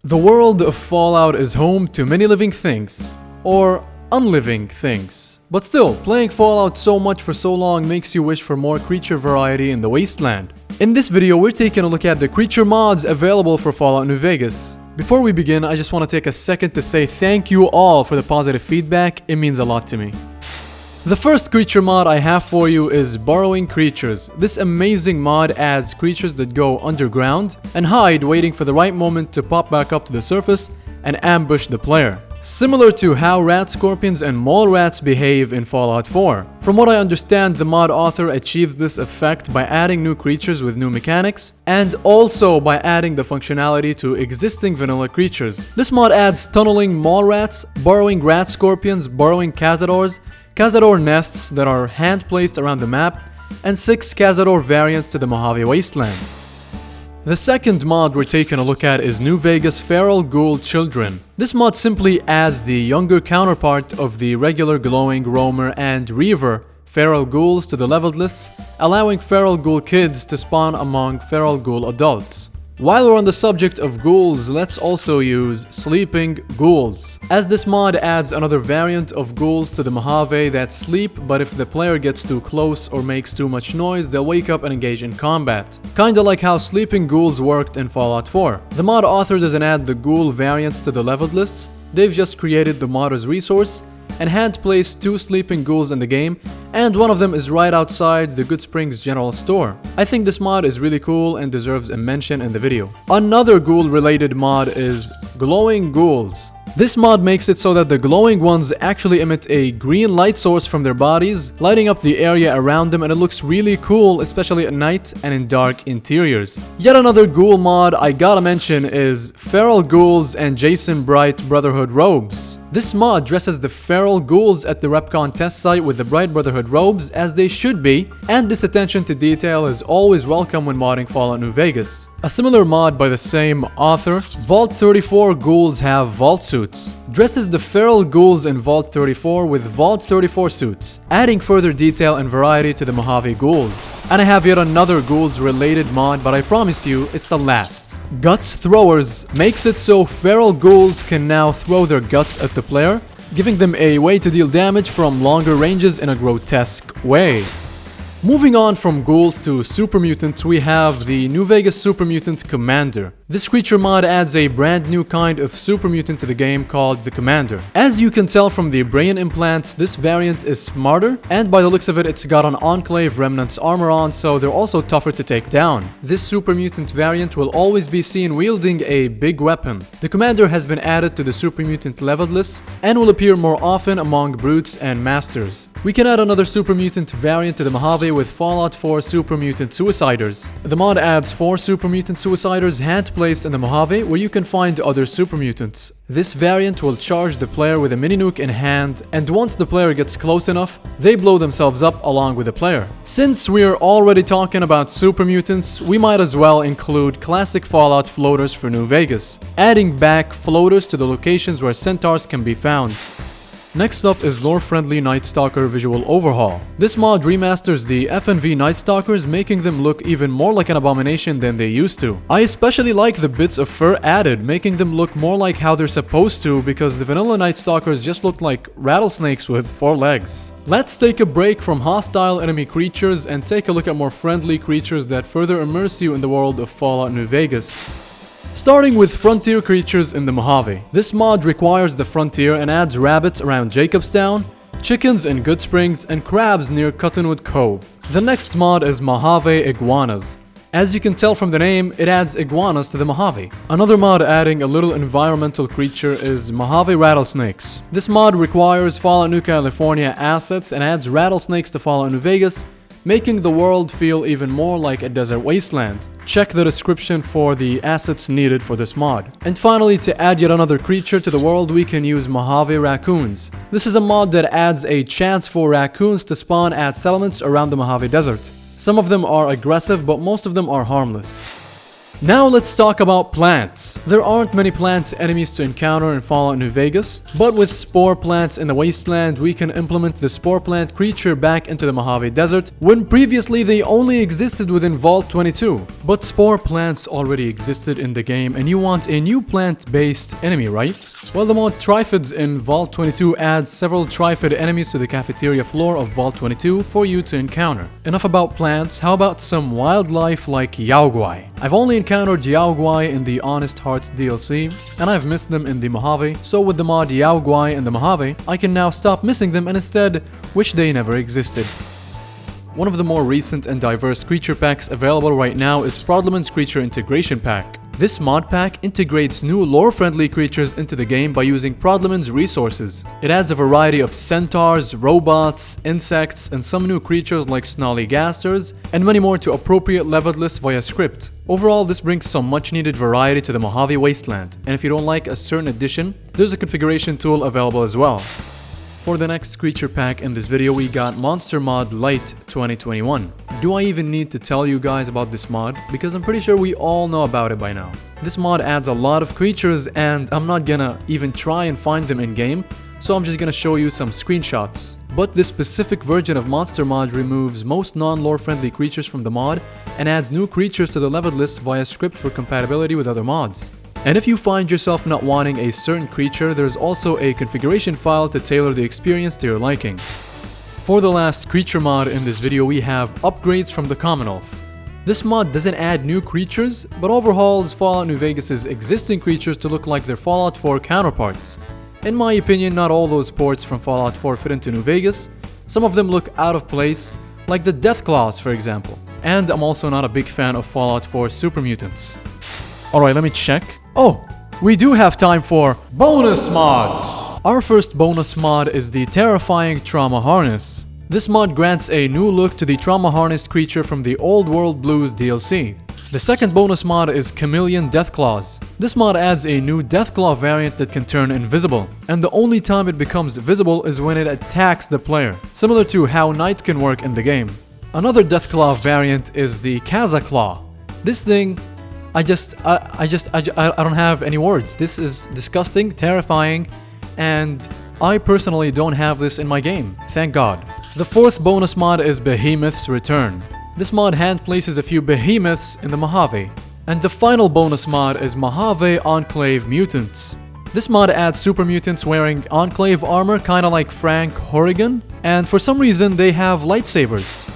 The world of Fallout is home to many living things, or unliving things. But still, playing Fallout so much for so long makes you wish for more creature variety in the Wasteland. In this video, we're taking a look at the creature mods available for Fallout New Vegas. Before we begin, I just want to take a second to say thank you all for the positive feedback. It means a lot to me. The first creature mod I have for you is Burrowing Creatures. This amazing mod adds creatures that go underground and hide, waiting for the right moment to pop back up to the surface and ambush the player. Similar to how rat scorpions and mole rats behave in Fallout 4. From what I understand, the mod author achieves this effect by adding new creatures with new mechanics, and also by adding the functionality to existing vanilla creatures. This mod adds tunneling mole rats, burrowing rat scorpions, burrowing cazadors, cazador nests that are hand-placed around the map, and 6 cazador variants to the Mojave Wasteland. The second mod we're taking a look at is New Vegas Feral Ghoul Children. This mod simply adds the younger counterpart of the regular glowing roamer and reaver feral ghouls to the leveled lists, allowing feral ghoul kids to spawn among feral ghoul adults. While we're on the subject of ghouls, let's also use sleeping ghouls, as this mod adds another variant of ghouls to the Mojave that sleep, but if the player gets too close or makes too much noise, they'll wake up and engage in combat. Kinda like how sleeping ghouls worked in Fallout 4. The mod author doesn't add the ghoul variants to the leveled lists, they've just created the modder's resource and hand-placed 2 sleeping ghouls in the game, and one of them is right outside the Good Springs General Store. I think this mod is really cool and deserves a mention in the video. Another ghoul-related mod is Glowing Ghouls. This mod makes it so that the glowing ones actually emit a green light source from their bodies, lighting up the area around them, and it looks really cool, especially at night and in dark interiors. Yet another ghoul mod I gotta mention is Feral Ghouls and Jason Bright Brotherhood robes. This mod dresses the feral ghouls at the RepCon test site with the bright Brotherhood robes, as they should be, and this attention to detail is always welcome when modding Fallout New Vegas. A similar mod by the same author, Vault 34 Ghouls have vault suits. Dresses the feral ghouls in Vault 34 with Vault 34 suits, adding further detail and variety to the Mojave ghouls. And I have yet another ghouls related mod, but I promise you, it's the last. Guts Throwers makes it so feral ghouls can now throw their guts at the player, giving them a way to deal damage from longer ranges in a grotesque way. Moving on from ghouls to super mutants, we have the New Vegas Supermutant Commander. This creature mod adds a brand new kind of super mutant to the game called the Commander. As you can tell from the brain implants, this variant is smarter, and by the looks of it, it's got an Enclave Remnants armor on, so they're also tougher to take down. This super mutant variant will always be seen wielding a big weapon. The Commander has been added to the super mutant leveled list and will appear more often among brutes and masters. We can add another super mutant variant to the Mojave with Fallout 4 Super Mutant Suiciders. The mod adds 4 Super Mutant Suiciders hand-placed in the Mojave, where you can find other super mutants. This variant will charge the player with a mini nuke in hand, and once the player gets close enough, they blow themselves up along with the player. Since we're already talking about super mutants, we might as well include classic Fallout floaters for New Vegas, adding back floaters to the locations where centaurs can be found. Next up is lore-friendly Nightstalker visual overhaul. This mod remasters the FNV Nightstalkers, making them look even more like an abomination than they used to. I especially like the bits of fur added, making them look more like how they're supposed to, because the vanilla Nightstalkers just looked like rattlesnakes with 4 legs. Let's take a break from hostile enemy creatures and take a look at more friendly creatures that further immerse you in the world of Fallout New Vegas. Starting with frontier creatures in the Mojave. This mod requires the frontier and adds rabbits around Jacobstown, chickens in Good Springs, and crabs near Cottonwood Cove. The next mod is Mojave Iguanas. As you can tell from the name, it adds iguanas to the Mojave. Another mod adding a little environmental creature is Mojave Rattlesnakes. This mod requires Fallout New California assets and adds rattlesnakes to Fallout New Vegas, making the world feel even more like a desert wasteland. Check the description for the assets needed for this mod. And finally, to add yet another creature to the world, we can use Mojave Raccoons. This is a mod that adds a chance for raccoons to spawn at settlements around the Mojave Desert. Some of them are aggressive, but most of them are harmless. Now let's talk about plants. There aren't many plant enemies to encounter in Fallout New Vegas, but with spore plants in the Wasteland, we can implement the spore plant creature back into the Mojave Desert, when previously they only existed within Vault 22. But spore plants already existed in the game, and you want a new plant-based enemy, right? Well, the mod Triffids in Vault 22 adds several Triffid enemies to the cafeteria floor of Vault 22 for you to encounter. Enough about plants, how about some wildlife like Yao Guai? I've only encountered Yao Guai in the Honest Hearts DLC, and I've missed them in the Mojave, so with the mod Yao Guai in the Mojave, I can now stop missing them and instead wish they never existed. One of the more recent and diverse creature packs available right now is Prodlimen's Creature Integration Pack. This mod pack integrates new lore-friendly creatures into the game by using Prodlimen's resources. It adds a variety of centaurs, robots, insects, and some new creatures like Snallygasters, and many more to appropriate leveled lists via script. Overall, this brings some much-needed variety to the Mojave Wasteland, and if you don't like a certain addition, there's a configuration tool available as well. For the next creature pack in this video, we got Monster Mod Lite 2021. Do I even need to tell you guys about this mod? Because I'm pretty sure we all know about it by now. This mod adds a lot of creatures, and I'm not gonna even try and find them in-game, so I'm just gonna show you some screenshots. But this specific version of Monster Mod removes most non-lore friendly creatures from the mod and adds new creatures to the leveled list via script for compatibility with other mods. And if you find yourself not wanting a certain creature, there's also a configuration file to tailor the experience to your liking. For the last creature mod in this video, we have upgrades from the Commonwealth. This mod doesn't add new creatures, but overhauls Fallout New Vegas' existing creatures to look like their Fallout 4 counterparts. In my opinion, not all those ports from Fallout 4 fit into New Vegas. Some of them look out of place, like the Deathclaws for example. And I'm also not a big fan of Fallout 4 Supermutants. Alright, let me check. Oh, we do have time for bonus mods! Our first bonus mod is the Terrifying Trauma Harness. This mod grants a new look to the Trauma Harness creature from the Old World Blues DLC. The second bonus mod is Chameleon Deathclaws. This mod adds a new Deathclaw variant that can turn invisible, and the only time it becomes visible is when it attacks the player, similar to how Night can work in the game. Another Deathclaw variant is the Cazaclaw. This thing, I don't have any words. This is disgusting, terrifying, and I personally don't have this in my game. Thank God. The fourth bonus mod is Behemoth's Return. This mod hand places a few behemoths in the Mojave. And the final bonus mod is Mojave Enclave Mutants. This mod adds super mutants wearing Enclave armor, kinda like Frank Horrigan, and for some reason they have lightsabers.